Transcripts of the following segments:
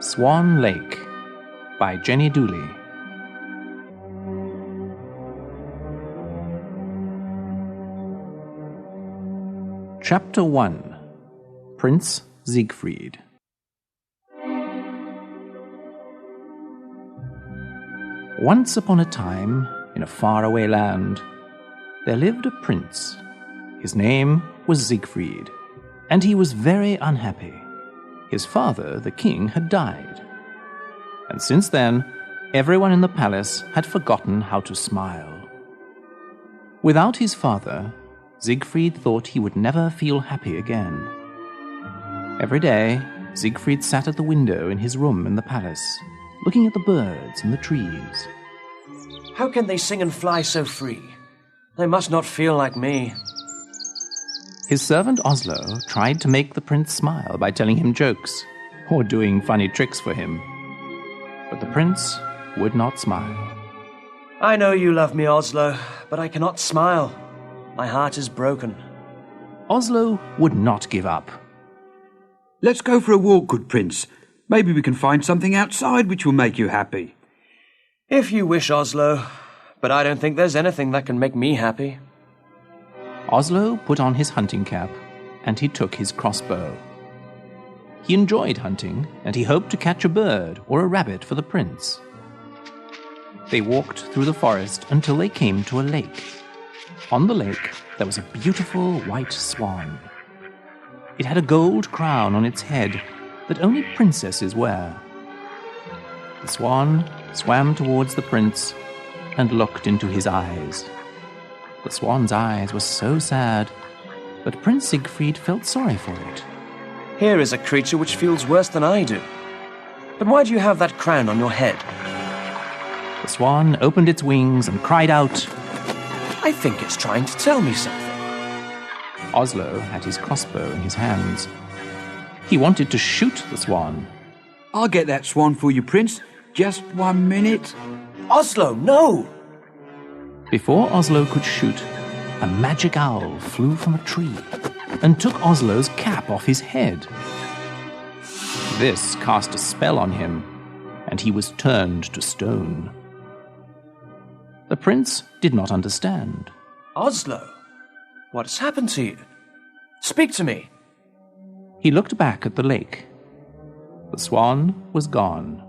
Swan Lake by Jenny Dooley. Chapter 1. Prince Siegfried. Once upon a time, in a faraway land, there lived a prince. His name was Siegfried, and he was very unhappy. His father, the king, had died. And since then, everyone in the palace had forgotten how to smile. Without his father, Siegfried thought he would never feel happy again. Every day, Siegfried sat at the window in his room in the palace, looking at the birds and the trees. How can they sing and fly so free? They must not feel like me. His servant Oslo tried to make the prince smile by telling him jokes or doing funny tricks for him. But the prince would not smile. I know you love me, Oslo, but I cannot smile. My heart is broken. Oslo would not give up. Let's go for a walk, good prince. Maybe we can find something outside which will make you happy. If you wish, Oslo, but I don't think there's anything that can make me happy. Oslo put on his hunting cap, and he took his crossbow. He enjoyed hunting, and he hoped to catch a bird or a rabbit for the prince. They walked through the forest until they came to a lake. On the lake, there was a beautiful white swan. It had a gold crown on its head that only princesses wear. The swan swam towards the prince and looked into his eyes. The swan's eyes were so sad, but Prince Siegfried felt sorry for it. Here is a creature which feels worse than I do. But why do you have that crown on your head? The swan opened its wings and cried out, I think it's trying to tell me something. Oslo had his crossbow in his hands. He wanted to shoot the swan. I'll get that swan for you, prince. Just 1 minute. Oslo, no! Before Oslo could shoot, a magic owl flew from a tree and took Oslo's cap off his head. This cast a spell on him, and he was turned to stone. The prince did not understand. Oslo, what has happened to you? Speak to me. He looked back at the lake. The swan was gone.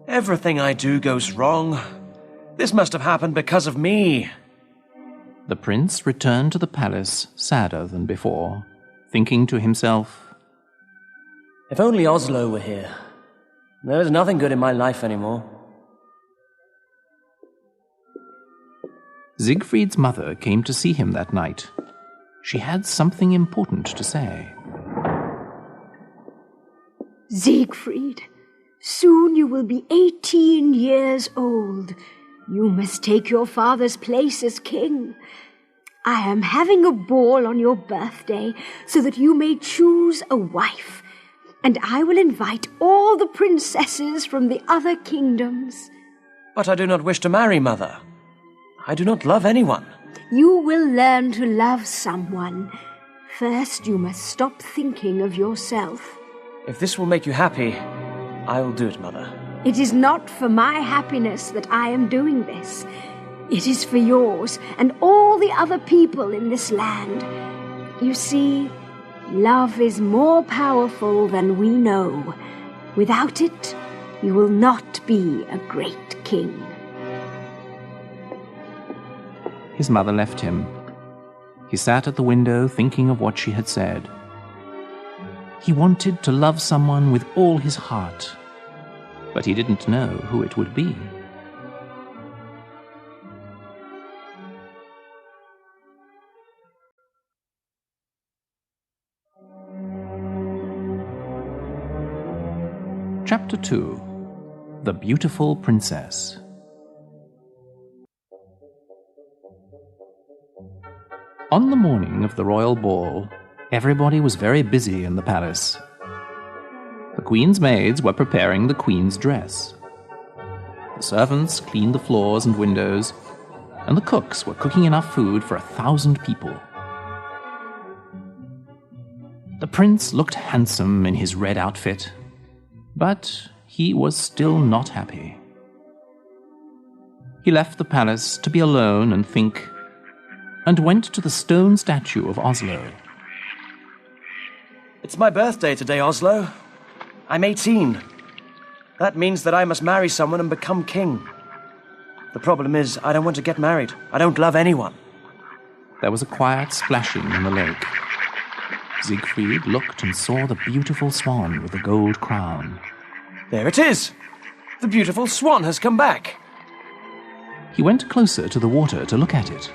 Everything I do goes wrong. This must have happened because of me. The prince returned to the palace sadder than before, thinking to himself, If only Oslo were here. There is nothing good in my life anymore. Siegfried's mother came to see him that night. She had something important to say. Siegfried, soon you will be 18 years old. You must take your father's place as king. I am having a ball on your birthday so that you may choose a wife, and I will invite all the princesses from the other kingdoms. But I do not wish to marry, Mother. I do not love anyone. You will learn to love someone. First, you must stop thinking of yourself. If this will make you happy, I will do it, Mother. It is not for my happiness that I am doing this. It is for yours and all the other people in this land. You see, love is more powerful than we know. Without it, you will not be a great king. His mother left him. He sat at the window thinking of what she had said. He wanted to love someone with all his heart, but he didn't know who it would be. Chapter 2. The Beautiful Princess. On the morning of the royal ball, everybody was very busy in the palace. The queen's maids were preparing the queen's dress. The servants cleaned the floors and windows, and the cooks were cooking enough food for 1,000 people. The prince looked handsome in his red outfit, but he was still not happy. He left the palace to be alone and think, and went to the stone statue of Oslo. It's my birthday today, Oslo. I'm 18. That means that I must marry someone and become king. The problem is, I don't want to get married. I don't love anyone. There was a quiet splashing in the lake. Siegfried looked and saw the beautiful swan with the gold crown. There it is! The beautiful swan has come back. He went closer to the water to look at it.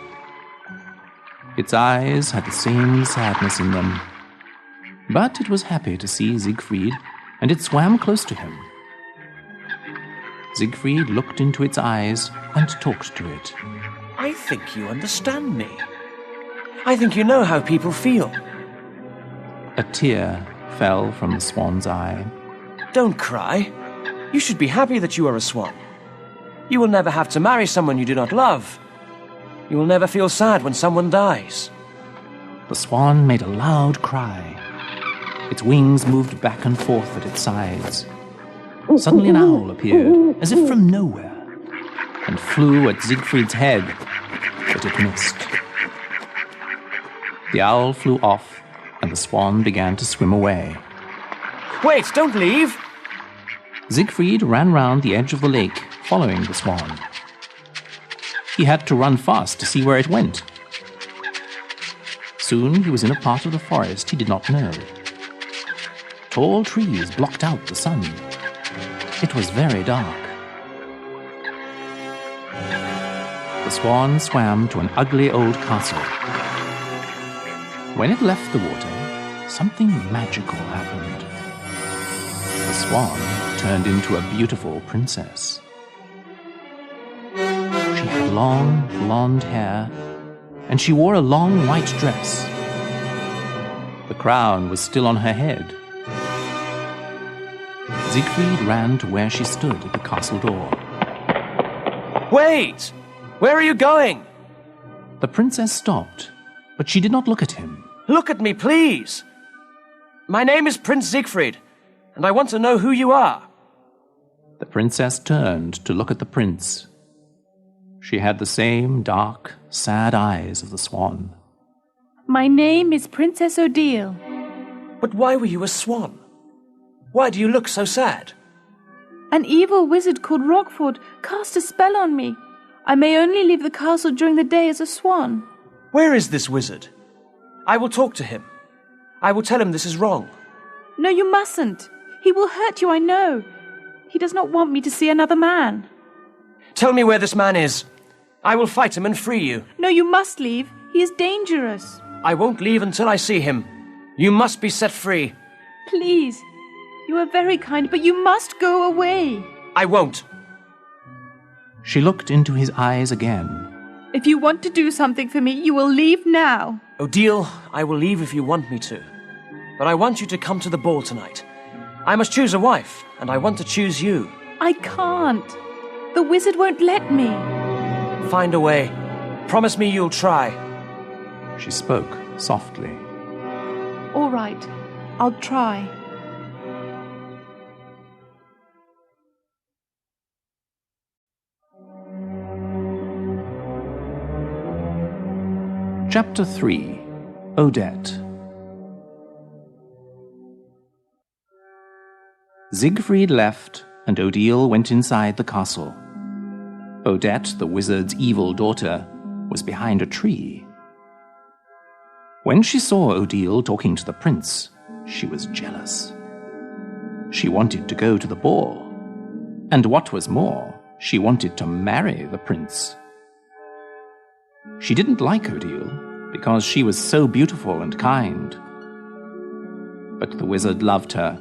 Its eyes had the same sadness in them. But it was happy to see Siegfried, and it swam close to him. Siegfried looked into its eyes and talked to it. I think you understand me. I think you know how people feel. A tear fell from the swan's eye. Don't cry. You should be happy that you are a swan. You will never have to marry someone you do not love. You will never feel sad when someone dies. The swan made a loud cry. Its wings moved back and forth at its sides. Suddenly an owl appeared, as if from nowhere, and flew at Siegfried's head, but it missed. The owl flew off, and the swan began to swim away. Wait, don't leave! Siegfried ran round the edge of the lake, following the swan. He had to run fast to see where it went. Soon he was in a part of the forest he did not know. Tall trees blocked out the sun. It was very dark. The swan swam to an ugly old castle. When it left the water, something magical happened. The swan turned into a beautiful princess. She had long, blonde hair, and she wore a long white dress. The crown was still on her head. Siegfried ran to where she stood at the castle door. Wait! Where are you going? The princess stopped, but she did not look at him. Look at me, please! My name is Prince Siegfried, and I want to know who you are. The princess turned to look at the prince. She had the same dark, sad eyes of the swan. My name is Princess Odette. But why were you a swan? Why do you look so sad? An evil wizard called Rockford cast a spell on me. I may only leave the castle during the day as a swan. Where is this wizard? I will talk to him. I will tell him this is wrong. No, you mustn't. He will hurt you, I know. He does not want me to see another man. Tell me where this man is. I will fight him and free you. No, you must leave. He is dangerous. I won't leave until I see him. You must be set free. Please. You are very kind, but you must go away. I won't. She looked into his eyes again. If you want to do something for me, you will leave now. Odile, I will leave if you want me to. But I want you to come to the ball tonight. I must choose a wife, and I want to choose you. I can't. The wizard won't let me. Find a way. Promise me you'll try. She spoke softly. All right. I'll try. Chapter 3. Odette. Siegfried left, and Odile went inside the castle. Odette, the wizard's evil daughter, was behind a tree. When she saw Odile talking to the prince, she was jealous. She wanted to go to the ball, and what was more, she wanted to marry the prince. She didn't like Odile because she was so beautiful and kind. But the wizard loved her,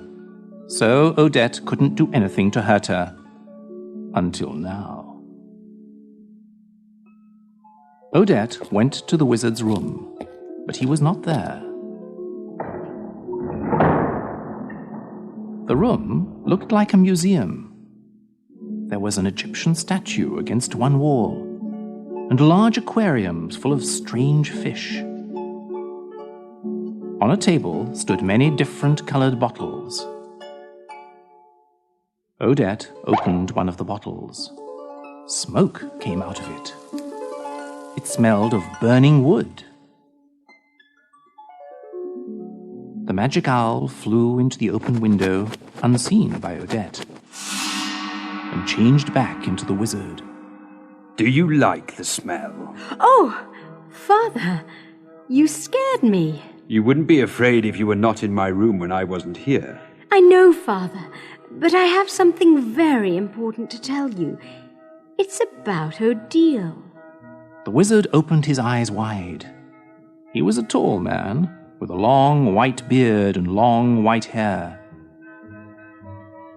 so Odette couldn't do anything to hurt her, until now. Odette went to the wizard's room, but he was not there. The room looked like a museum. There was an Egyptian statue against one wall, and large aquariums full of strange fish. On a table stood many different colored bottles. Odette opened one of the bottles. Smoke came out of it. It smelled of burning wood. The magic owl flew into the open window, unseen by Odette, and changed back into the wizard. Do you like the smell? Oh, Father, you scared me. You wouldn't be afraid if you were not in my room when I wasn't here. I know, Father, but I have something very important to tell you. It's about Odile. The wizard opened his eyes wide. He was a tall man, with a long white beard and long white hair.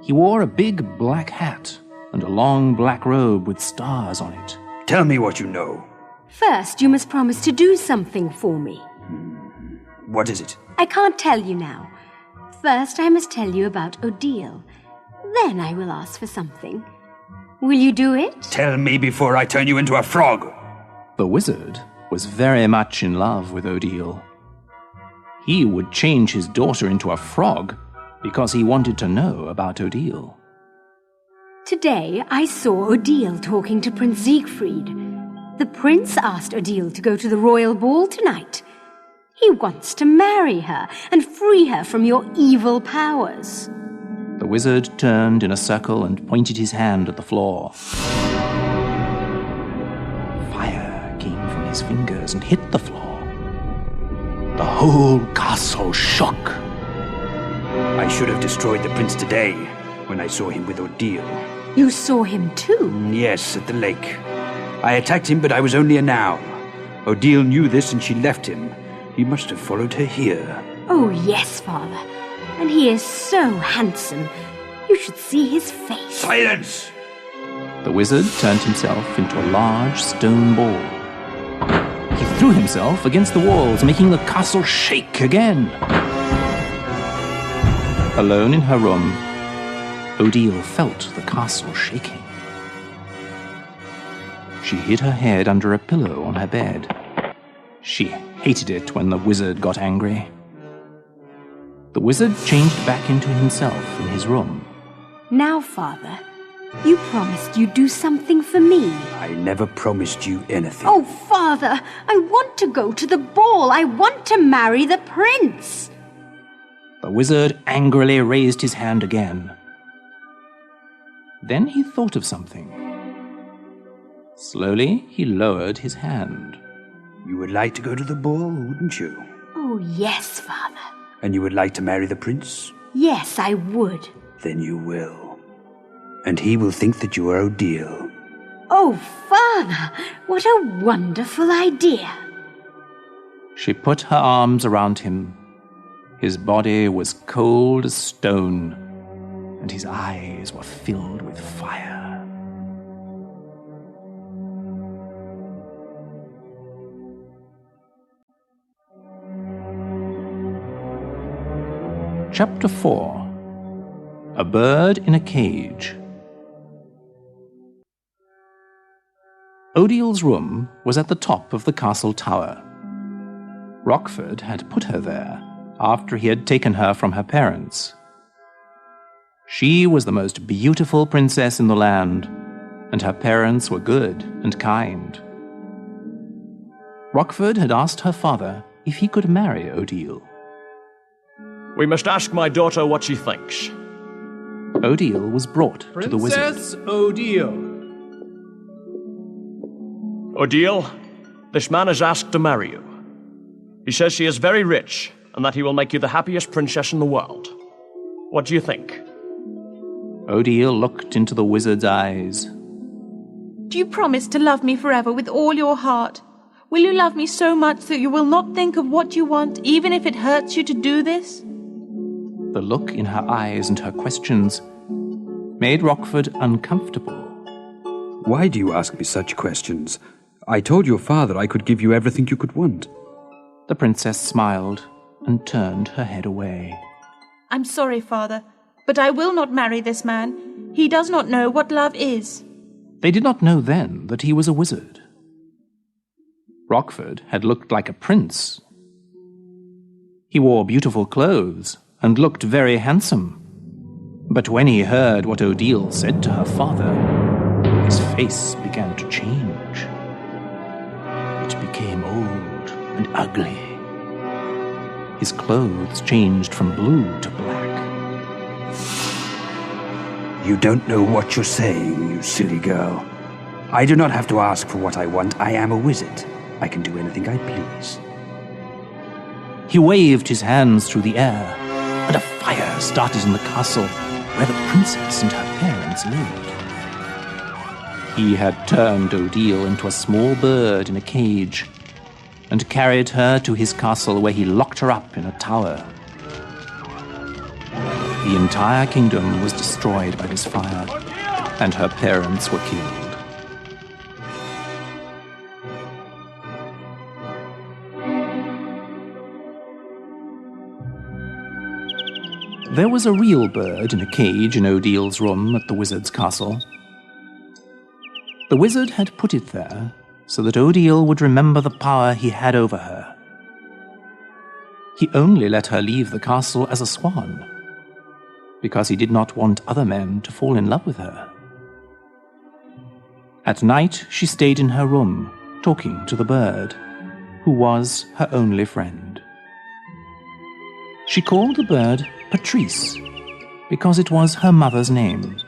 He wore a big black hat and a long black robe with stars on it. Tell me what you know. First, you must promise to do something for me. What is it? I can't tell you now. First, I must tell you about Odile. Then I will ask for something. Will you do it? Tell me before I turn you into a frog. The wizard was very much in love with Odile. He would change his daughter into a frog because he wanted to know about Odile. Today, I saw Odile talking to Prince Siegfried. The prince asked Odile to go to the royal ball tonight. He wants to marry her and free her from your evil powers. The wizard turned in a circle and pointed his hand at the floor. Fire came from his fingers and hit the floor. The whole castle shook. I should have destroyed the prince today when I saw him with Odile. You saw him too? Yes, at the lake. I attacked him, but I was only a noun. Odile knew this and she left him. He must have followed her here. Oh, yes, Father. And he is so handsome. You should see his face. Silence! The wizard turned himself into a large stone ball. He threw himself against the walls, making the castle shake again. Alone in her room, Odile felt the castle shaking. She hid her head under a pillow on her bed. She hated it when the wizard got angry. The wizard changed back into himself in his room. Now, Father, you promised you'd do something for me. I never promised you anything. Oh, Father, I want to go to the ball. I want to marry the prince. The wizard angrily raised his hand again. Then he thought of something. Slowly, he lowered his hand. You would like to go to the ball, wouldn't you? Oh, yes, Father. And you would like to marry the prince? Yes, I would. Then you will. And he will think that you are Odile. Oh, Father, what a wonderful idea. She put her arms around him. His body was cold as stone, and his eyes were filled with fire. Chapter 4. A Bird in a Cage. Odile's room was at the top of the castle tower. Rockford had put her there after he had taken her from her parents. She was the most beautiful princess in the land, and her parents were good and kind. Rockford had asked her father if he could marry Odile. We must ask my daughter what she thinks. Odile was brought to the wizard. Princess Odile. Odile, this man has asked to marry you. He says she is very rich and that he will make you the happiest princess in the world. What do you think? Odile looked into the wizard's eyes. Do you promise to love me forever with all your heart? Will you love me so much that you will not think of what you want, even if it hurts you to do this? The look in her eyes and her questions made Rockford uncomfortable. Why do you ask me such questions? I told your father I could give you everything you could want. The princess smiled and turned her head away. I'm sorry, Father, but I will not marry this man. He does not know what love is. They did not know then that he was a wizard. Rockford had looked like a prince. He wore beautiful clothes and looked very handsome. But when he heard what Odile said to her father, his face began to change. It became old and ugly. His clothes changed from blue to black. You don't know what you're saying, you silly girl. I do not have to ask for what I want. I am a wizard. I can do anything I please. He waved his hands through the air, and a fire started in the castle where the princess and her parents lived. He had turned Odile into a small bird in a cage and carried her to his castle where he locked her up in a tower. The entire kingdom was destroyed by this fire, and her parents were killed. There was a real bird in a cage in Odile's room at the wizard's castle. The wizard had put it there so that Odile would remember the power he had over her. He only let her leave the castle as a swan, because he did not want other men to fall in love with her. At night, she stayed in her room, talking to the bird, who was her only friend. She called the bird Patrice, because it was her mother's name.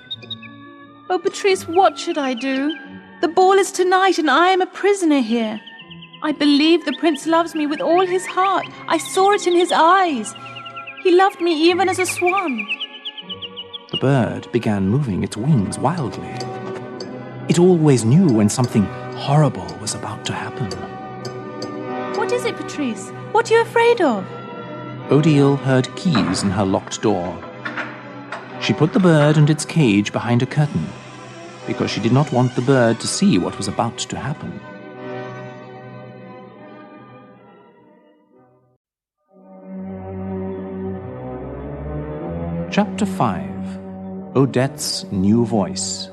Oh, Patrice, what should I do? The ball is tonight, and I am a prisoner here. I believe the prince loves me with all his heart. I saw it in his eyes. He loved me even as a swan. The bird began moving its wings wildly. It always knew when something horrible was about to happen. What is it, Patrice? What are you afraid of? Odile heard keys in her locked door. She put the bird and its cage behind a curtain, because she did not want the bird to see what was about to happen. Chapter 5. Odette's New Voice.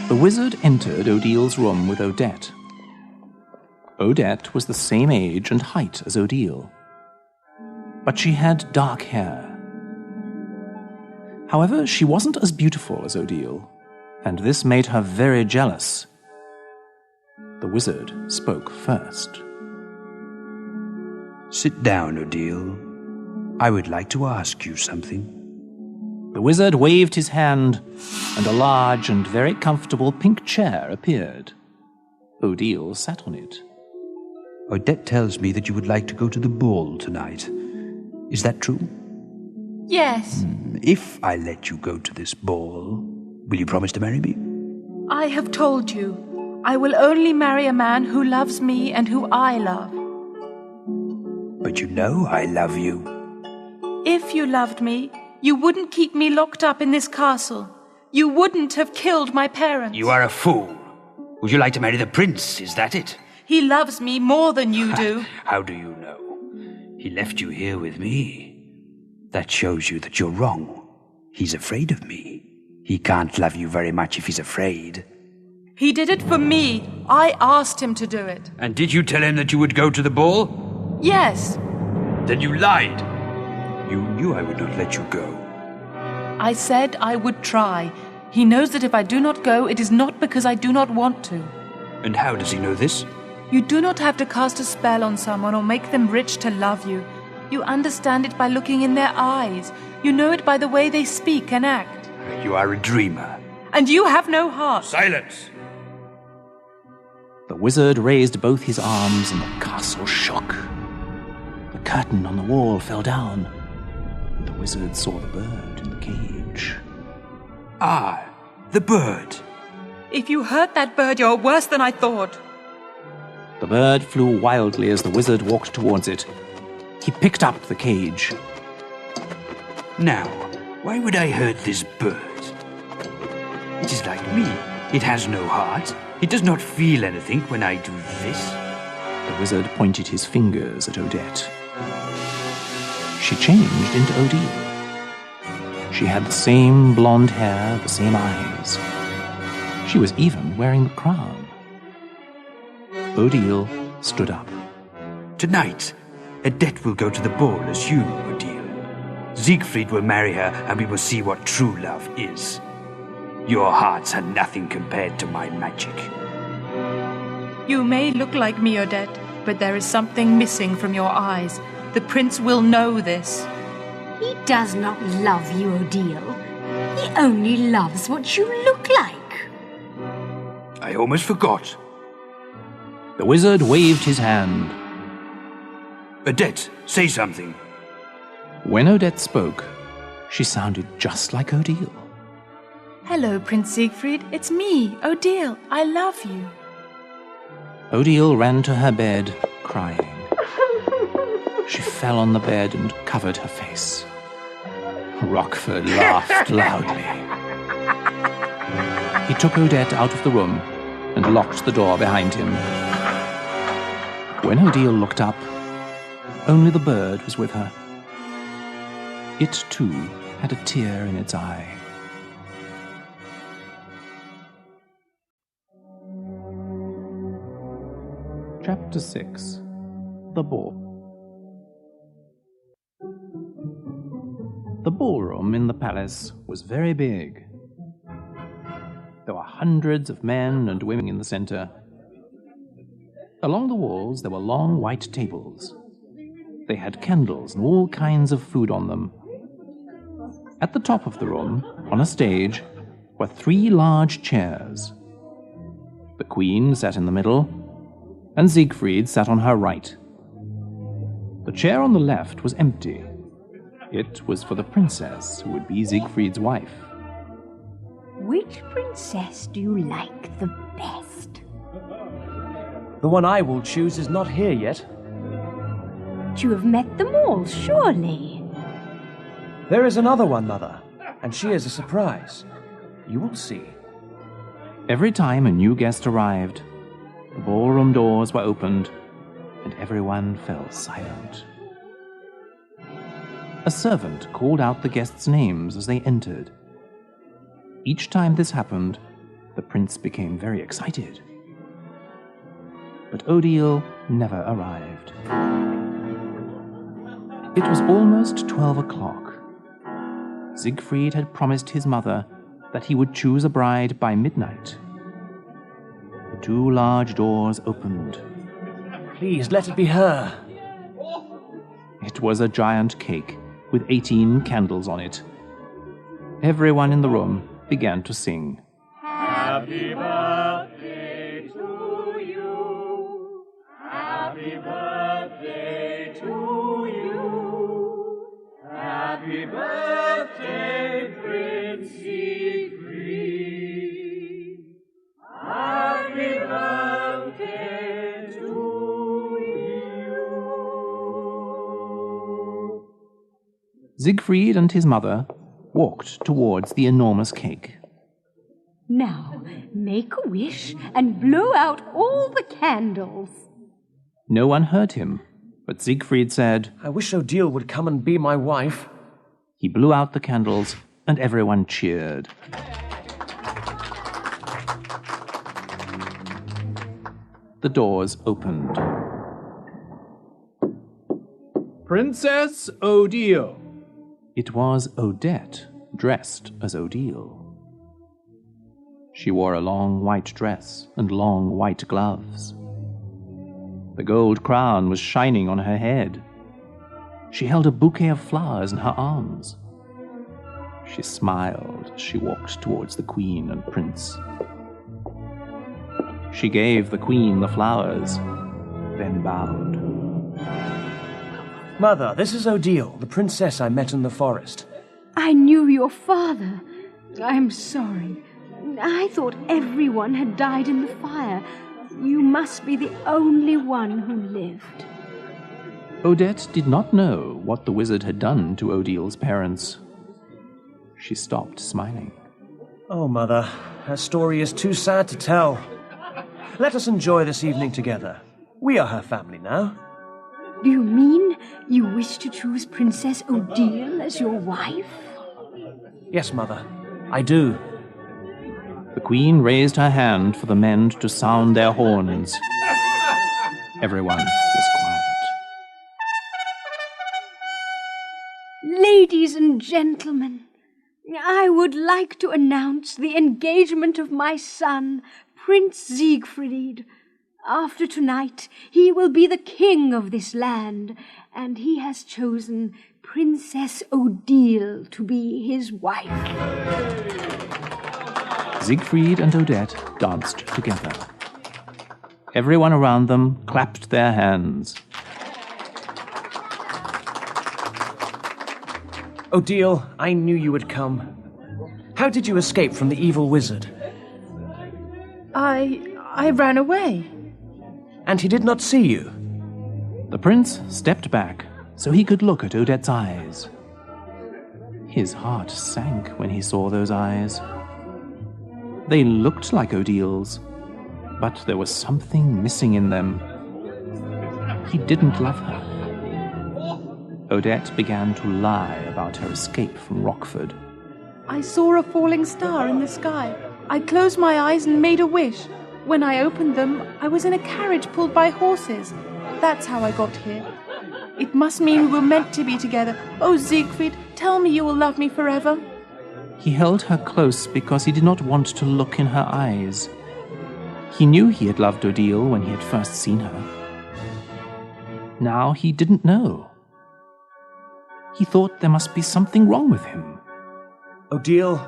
The wizard entered Odile's room with Odette. Odette was the same age and height as Odile, but she had dark hair. However, she wasn't as beautiful as Odile, and this made her very jealous. The wizard spoke first. Sit down, Odile. I would like to ask you something. The wizard waved his hand, and a large and very comfortable pink chair appeared. Odile sat on it. Odette tells me that you would like to go to the ball tonight. Is that true? Yes. If I let you go to this ball, will you promise to marry me? I have told you, I will only marry a man who loves me and who I love. But you know I love you. If you loved me, you wouldn't keep me locked up in this castle. You wouldn't have killed my parents. You are a fool. Would you like to marry the prince, is that it? He loves me more than you do. How do you know? He left you here with me. That shows you that you're wrong. He's afraid of me. He can't love you very much if he's afraid. He did it for me. I asked him to do it. And did you tell him that you would go to the ball? Yes. Then you lied. You knew I would not let you go. I said I would try. He knows that if I do not go, it is not because I do not want to. And how does he know this? You do not have to cast a spell on someone or make them rich to love you. You understand it by looking in their eyes. You know it by the way they speak and act. You are a dreamer. And you have no heart. Silence! The wizard raised both his arms and the castle shook. The curtain on the wall fell down, and the wizard saw the bird in the cage. Ah, the bird. If you hurt that bird, you're worse than I thought. The bird flew wildly as the wizard walked towards it. He picked up the cage. Now, why would I hurt this bird? It is like me. It has no heart. It does not feel anything when I do this. The wizard pointed his fingers at Odette. She changed into Odile. She had the same blonde hair, the same eyes. She was even wearing the crown. Odile stood up. Tonight, Odette will go to the ball as you, Odile. Siegfried will marry her, and we will see what true love is. Your hearts are nothing compared to my magic. You may look like me, Odette, but there is something missing from your eyes. The prince will know this. He does not love you, Odile. He only loves what you look like. I almost forgot. The wizard waved his hand. Odette, say something. When Odette spoke, she sounded just like Odile. Hello, Prince Siegfried. It's me, Odile. I love you. Odile ran to her bed, crying. She fell on the bed and covered her face. Rockford laughed loudly. He took Odette out of the room and locked the door behind him. When Odile looked up, only the bird was with her. It, too, had a tear in its eye. Chapter 6. The Ball. The ballroom in the palace was very big. There were hundreds of men and women in the center. Along the walls there were long white tables. They had candles and all kinds of food on them. At the top of the room, on a stage, were 3 large chairs. The queen sat in the middle, and Siegfried sat on her right. The chair on the left was empty. It was for the princess, who would be Siegfried's wife. Which princess do you like the best? The one I will choose is not here yet. You have met them all, surely. There is another one, Mother, and she is a surprise. You will see. Every time a new guest arrived, the ballroom doors were opened, and everyone fell silent. A servant called out the guests' names as they entered. Each time this happened, the prince became very excited. But Odile never arrived. It was almost 12 o'clock. Siegfried had promised his mother that he would choose a bride by midnight. The 2 large doors opened. Please, let it be her. It was a giant cake with 18 candles on it. Everyone in the room began to sing. Happy birthday to you. Happy birthday to you. Happy birthday, Prince Siegfried. Happy birthday to you. Siegfried and his mother walked towards the enormous cake. Now, make a wish and blow out all the candles. No one heard him, but Siegfried said, I wish Odile would come and be my wife. He blew out the candles, and everyone cheered. The doors opened. Princess Odile. It was Odette, dressed as Odile. She wore a long white dress and long white gloves. The gold crown was shining on her head. She held a bouquet of flowers in her arms. She smiled as she walked towards the queen and prince. She gave the queen the flowers, then bowed. Mother, this is Odile, the princess I met in the forest. I knew your father. I'm sorry. I thought everyone had died in the fire. You must be the only one who lived. Odette did not know what the wizard had done to Odile's parents. She stopped smiling. Oh, Mother, her story is too sad to tell. Let us enjoy this evening together. We are her family now. Do you mean you wish to choose Princess Odile as your wife? Yes, Mother, I do. The queen raised her hand for the men to sound their horns. Everyone was quiet. Ladies and gentlemen, I would like to announce the engagement of my son, Prince Siegfried. After tonight, he will be the king of this land, and he has chosen Princess Odile to be his wife. Siegfried and Odette danced together. Everyone around them clapped their hands. Odile, I knew you would come. How did you escape from the evil wizard? I ran away. And he did not see you? The prince stepped back so he could look at Odette's eyes. His heart sank when he saw those eyes. They looked like Odile's, but there was something missing in them. He didn't love her. Odette began to lie about her escape from Rockford. I saw a falling star in the sky. I closed my eyes and made a wish. When I opened them, I was in a carriage pulled by horses. That's how I got here. It must mean we were meant to be together. Oh, Siegfried, tell me you will love me forever. He held her close because he did not want to look in her eyes. He knew he had loved Odile when he had first seen her. Now he didn't know. He thought there must be something wrong with him. Odile,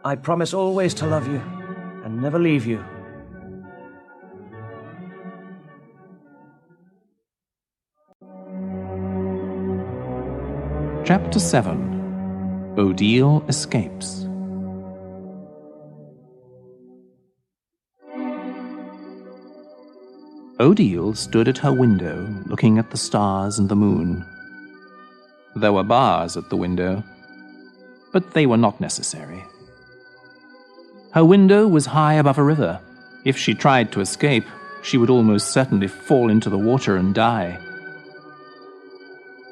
I promise always to love you and never leave you. Chapter 7. Odile Escapes. Odile stood at her window, looking at the stars and the moon. There were bars at the window, but they were not necessary. Her window was high above a river. If she tried to escape, she would almost certainly fall into the water and die.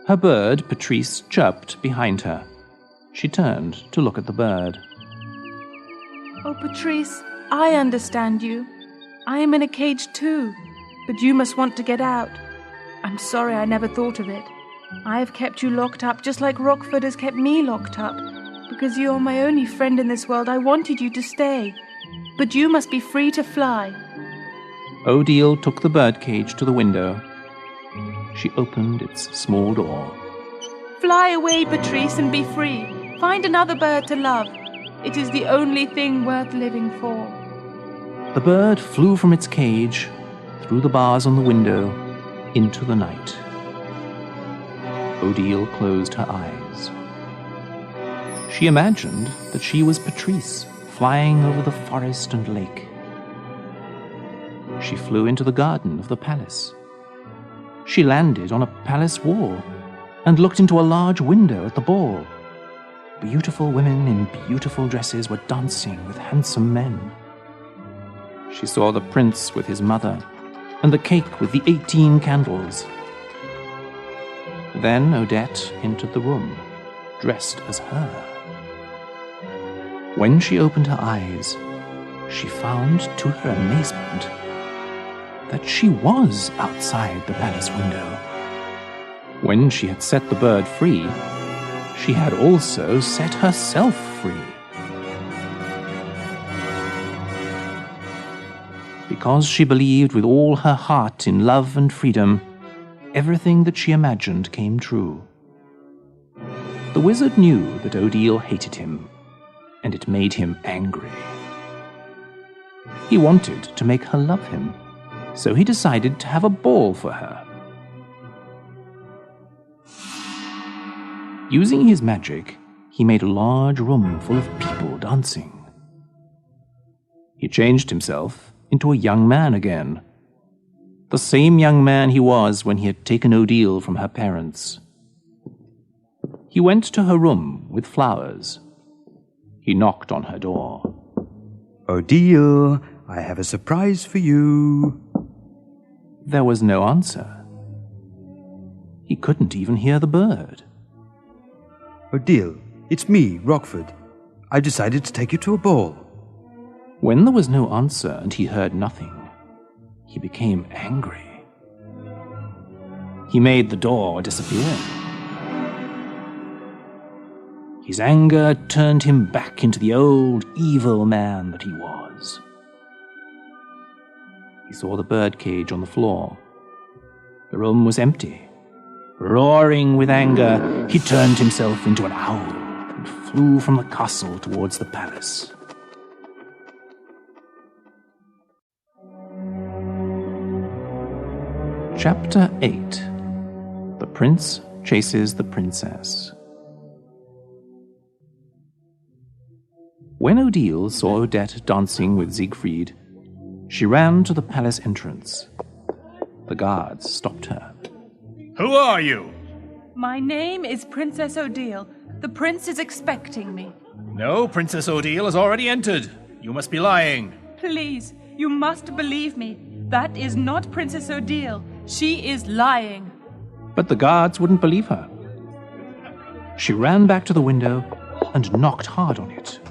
Her bird, Patrice, chirped behind her. She turned to look at the bird. Oh, Patrice, I understand you. I am in a cage too, but you must want to get out. I'm sorry I never thought of it. I have kept you locked up just like Rockford has kept me locked up. Because you are my only friend in this world, I wanted you to stay. But you must be free to fly. Odile took the birdcage to the window. She opened its small door. Fly away, Patrice, and be free. Find another bird to love. It is the only thing worth living for. The bird flew from its cage, through the bars on the window, into the night. Odile closed her eyes. She imagined that she was Patrice, flying over the forest and lake. She flew into the garden of the palace. She landed on a palace wall and looked into a large window at the ball. Beautiful women in beautiful dresses were dancing with handsome men. She saw the prince with his mother and the cake with the 18 candles. Then Odette entered the room, dressed as her. When she opened her eyes, she found, to her amazement, that she was outside the palace window. When she had set the bird free, she had also set herself free. Because she believed with all her heart in love and freedom, everything that she imagined came true. The wizard knew that Odile hated him, and it made him angry. He wanted to make her love him, so he decided to have a ball for her. Using his magic, he made a large room full of people dancing. He changed himself into a young man again, the same young man he was when he had taken Odile from her parents. He went to her room with flowers. He knocked on her door. Odile, I have a surprise for you. There was no answer. He couldn't even hear the bird. Odile, it's me, Rockford. I decided to take you to a ball. When there was no answer and he heard nothing, he became angry. He made the door disappear. His anger turned him back into the old evil man that he was. He saw the birdcage on the floor. The room was empty. Roaring with anger, he turned himself into an owl and flew from the castle towards the palace. Chapter 8. The Prince Chases the Princess. When Odile saw Odette dancing with Siegfried, she ran to the palace entrance. The guards stopped her. Who are you? My name is Princess Odile. The prince is expecting me. No, Princess Odile has already entered. You must be lying. Please, you must believe me. That is not Princess Odile. She is lying. But the guards wouldn't believe her. She ran back to the window and knocked hard on it.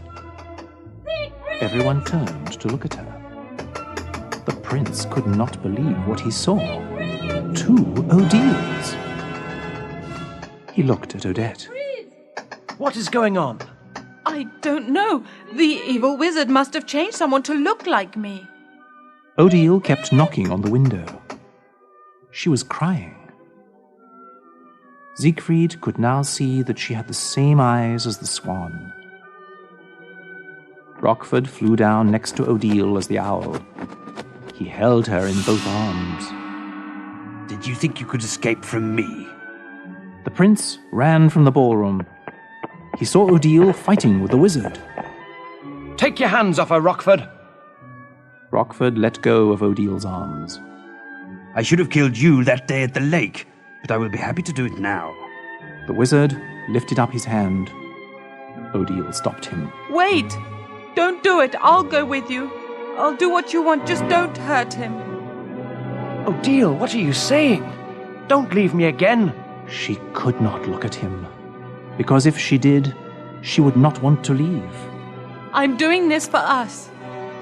Everyone turned to look at her. The prince could not believe what he saw. 2 Odiles. He looked at Odette. What is going on? I don't know. The evil wizard must have changed someone to look like me. Odile kept knocking on the window. She was crying. Siegfried could now see that she had the same eyes as the swan. Rockford flew down next to Odile as the owl. He held her in both arms. Did you think you could escape from me? The prince ran from the ballroom. He saw Odile fighting with the wizard. Take your hands off her, Rockford. Rockford let go of Odile's arms. I should have killed you that day at the lake, but I will be happy to do it now. The wizard lifted up his hand. Odile stopped him. Wait! Don't do it. I'll go with you. I'll do what you want. Just don't hurt him. Odile, what are you saying? Don't leave me again. She could not look at him, because if she did, she would not want to leave. I'm doing this for us.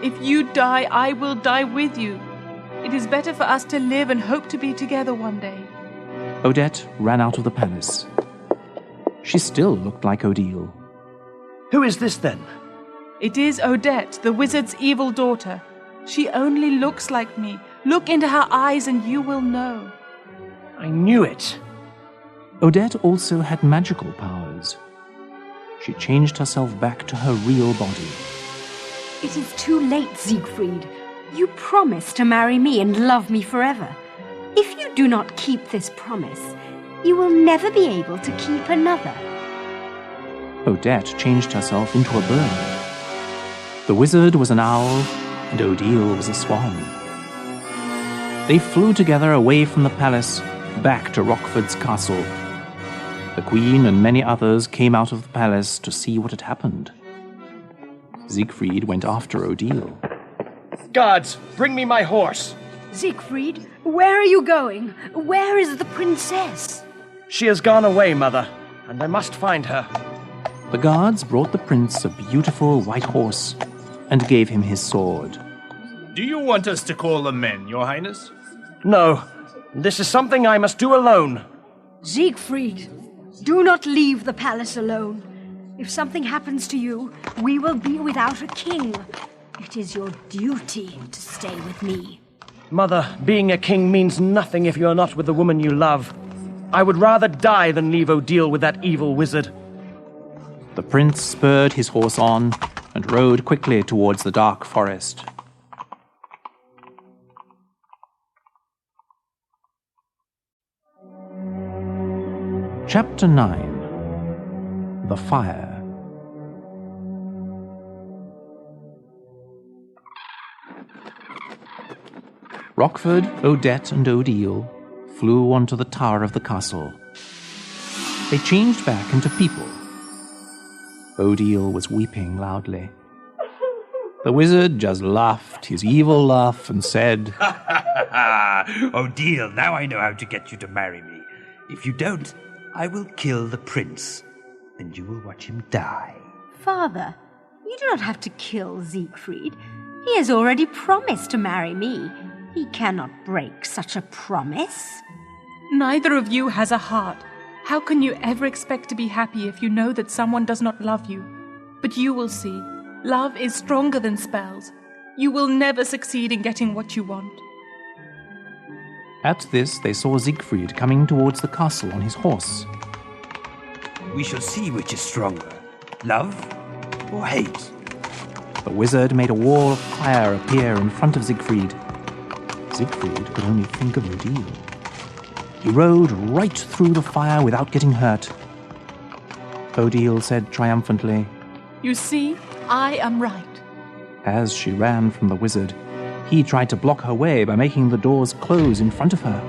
If you die, I will die with you. It is better for us to live and hope to be together one day. Odette ran out of the palace. She still looked like Odile. Who is this then? It is Odette, the wizard's evil daughter. She only looks like me. Look into her eyes and you will know. I knew it. Odette also had magical powers. She changed herself back to her real body. It is too late, Siegfried. You promised to marry me and love me forever. If you do not keep this promise, you will never be able to keep another. Odette changed herself into a bird. The wizard was an owl, and Odile was a swan. They flew together away from the palace, back to Rockford's castle. The queen and many others came out of the palace to see what had happened. Siegfried went after Odile. Guards, bring me my horse. Siegfried, where are you going? Where is the princess? She has gone away, Mother, and I must find her. The guards brought the prince a beautiful white horse and gave him his sword. Do you want us to call the men, Your Highness? No, this is something I must do alone. Siegfried, do not leave the palace alone. If something happens to you, we will be without a king. It is your duty to stay with me. Mother, being a king means nothing if you are not with the woman you love. I would rather die than leave Odile with that evil wizard. The prince spurred his horse on and rode quickly towards the dark forest. Chapter 9. The Fire. Rockford, Odette, and Odile flew onto the tower of the castle. They changed back into people. Odile was weeping loudly. The wizard just laughed his evil laugh and said, Odile, now I know how to get you to marry me. If you don't, I will kill the prince, and you will watch him die. Father, you do not have to kill Siegfried. He has already promised to marry me. He cannot break such a promise. Neither of you has a heart. How can you ever expect to be happy if you know that someone does not love you? But you will see. Love is stronger than spells. You will never succeed in getting what you want. At this, they saw Siegfried coming towards the castle on his horse. We shall see which is stronger, love or hate. The wizard made a wall of fire appear in front of Siegfried. Siegfried could only think of Odile. He rode right through the fire without getting hurt. Odile said triumphantly, You see, I am right. As she ran from the wizard, he tried to block her way by making the doors close in front of her.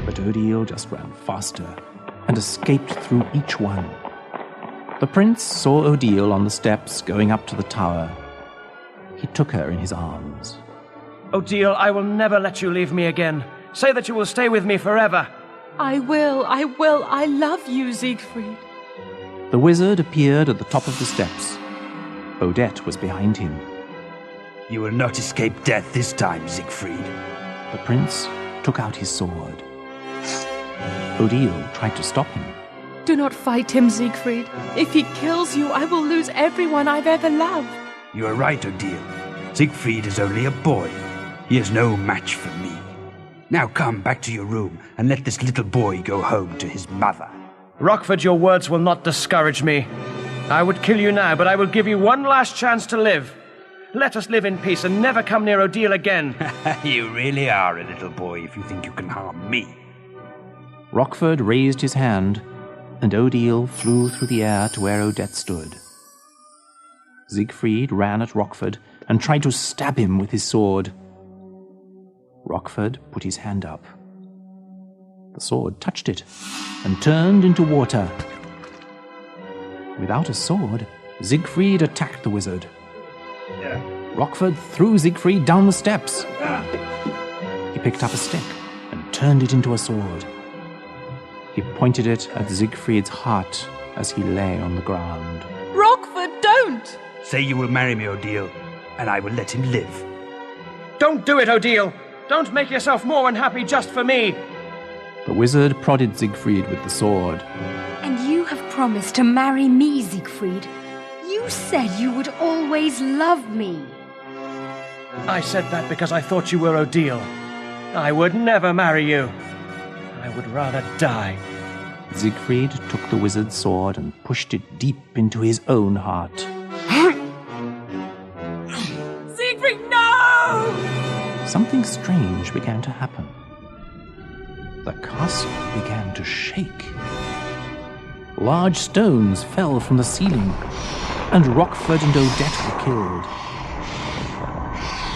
But Odile just ran faster and escaped through each one. The prince saw Odile on the steps going up to the tower. He took her in his arms. Odile, I will never let you leave me again. Say that you will stay with me forever. I will. I love you, Siegfried. The wizard appeared at the top of the steps. Odette was behind him. You will not escape death this time, Siegfried. The prince took out his sword. Odile tried to stop him. Do not fight him, Siegfried. If he kills you, I will lose everyone I've ever loved. You are right, Odile. Siegfried is only a boy. He is no match for me. Now come back to your room and let this little boy go home to his mother. Rockford, your words will not discourage me. I would kill you now, but I will give you one last chance to live. Let us live in peace and never come near Odile again. You really are a little boy if you think you can harm me. Rockford raised his hand, and Odile flew through the air to where Odette stood. Siegfried ran at Rockford and tried to stab him with his sword. Rockford put his hand up. The sword touched it and turned into water. Without a sword, Siegfried attacked the wizard. Rockford threw Siegfried down the steps. He picked up a stick and turned it into a sword. He pointed it at Siegfried's heart as he lay on the ground. Rockford, don't! Say you will marry me, Odile, and I will let him live. Don't do it, Odile! Don't make yourself more unhappy just for me! The wizard prodded Siegfried with the sword. And you have promised to marry me, Siegfried. You said you would always love me. I said that because I thought you were Odile. I would never marry you. I would rather die. Siegfried took the wizard's sword and pushed it deep into his own heart. Siegfried, no! Something strange began to happen. The castle began to shake. Large stones fell from the ceiling, and Rockford and Odette were killed.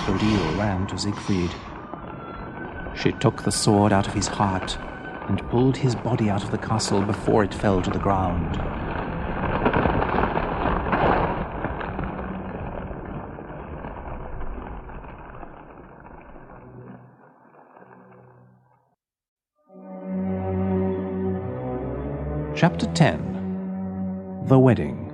Odile ran to Siegfried. She took the sword out of his heart and pulled his body out of the castle before it fell to the ground. Chapter 10. The Wedding.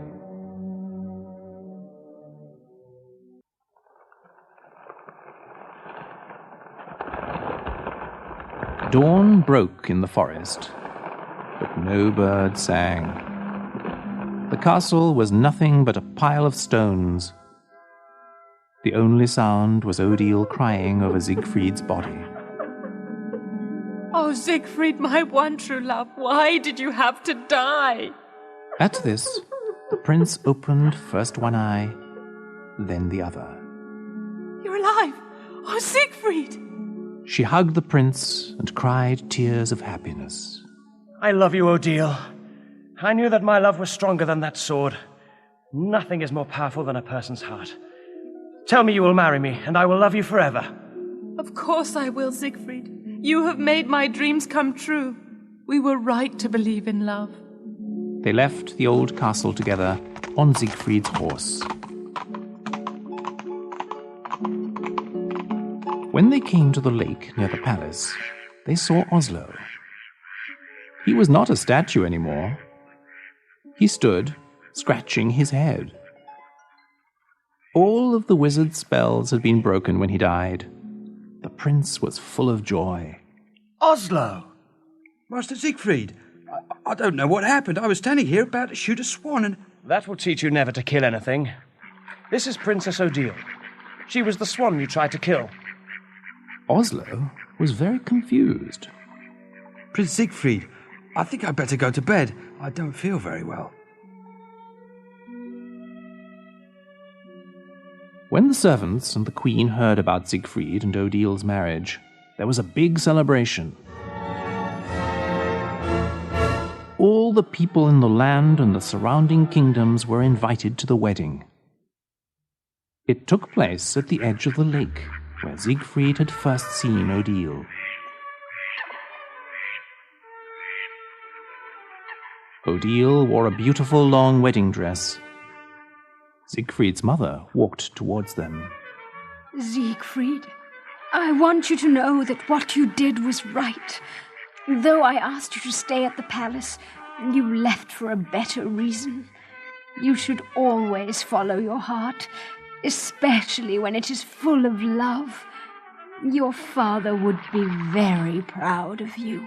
Dawn broke in the forest, but no bird sang. The castle was nothing but a pile of stones. The only sound was Odile crying over Siegfried's body. Oh, Siegfried, my one true love, why did you have to die? At this, the prince opened first one eye, then the other. You're alive! Oh, Siegfried! She hugged the prince and cried tears of happiness. I love you, Odile. I knew that my love was stronger than that sword. Nothing is more powerful than a person's heart. Tell me you will marry me, and I will love you forever. Of course I will, Siegfried. You have made my dreams come true. We were right to believe in love. They left the old castle together on Siegfried's horse. When they came to the lake near the palace, they saw Oslo. He was not a statue anymore. He stood, scratching his head. All of the wizard's spells had been broken when he died. The prince was full of joy. Oslo! Master Siegfried, I don't know what happened. I was standing here about to shoot a swan and... That will teach you never to kill anything. This is Princess Odile. She was the swan you tried to kill. Oslo was very confused. Prince Siegfried, I think I'd better go to bed. I don't feel very well. When the servants and the queen heard about Siegfried and Odile's marriage, there was a big celebration. All the people in the land and the surrounding kingdoms were invited to the wedding. It took place at the edge of the lake, where Siegfried had first seen Odile. Odile wore a beautiful long wedding dress. Siegfried's mother walked towards them. Siegfried, I want you to know that what you did was right. Though I asked you to stay at the palace, you left for a better reason. You should always follow your heart, especially when it is full of love. Your father would be very proud of you.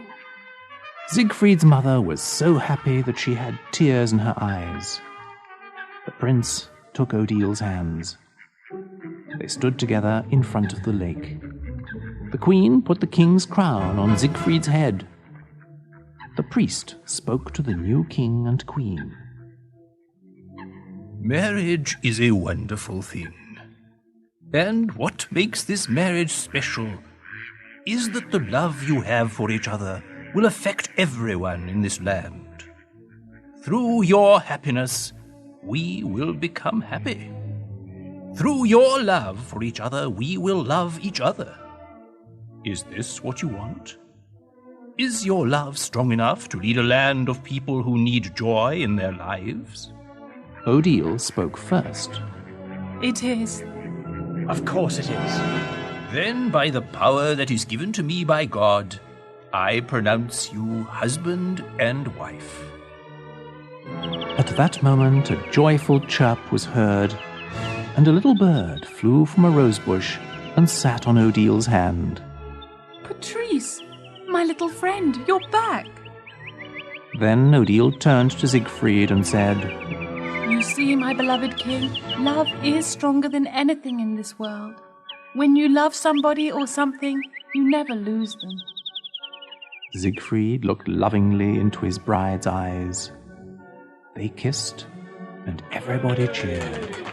Siegfried's mother was so happy that she had tears in her eyes. The prince took Odile's hands. They stood together in front of the lake. The queen put the king's crown on Siegfried's head. The priest spoke to the new king and queen. Marriage is a wonderful thing. And what makes this marriage special is that the love you have for each other will affect everyone in this land. Through your happiness, we will become happy. Through your love for each other, we will love each other. Is this what you want? Is your love strong enough to lead a land of people who need joy in their lives? Odile spoke first. It is. Of course it is. Then, by the power that is given to me by God, I pronounce you husband and wife. At that moment, a joyful chirp was heard, and a little bird flew from a rosebush and sat on Odile's hand. Patrice, my little friend, you're back. Then Odile turned to Siegfried and said, You see, my beloved king, love is stronger than anything in this world. When you love somebody or something, you never lose them. Siegfried looked lovingly into his bride's eyes. They kissed, and everybody cheered.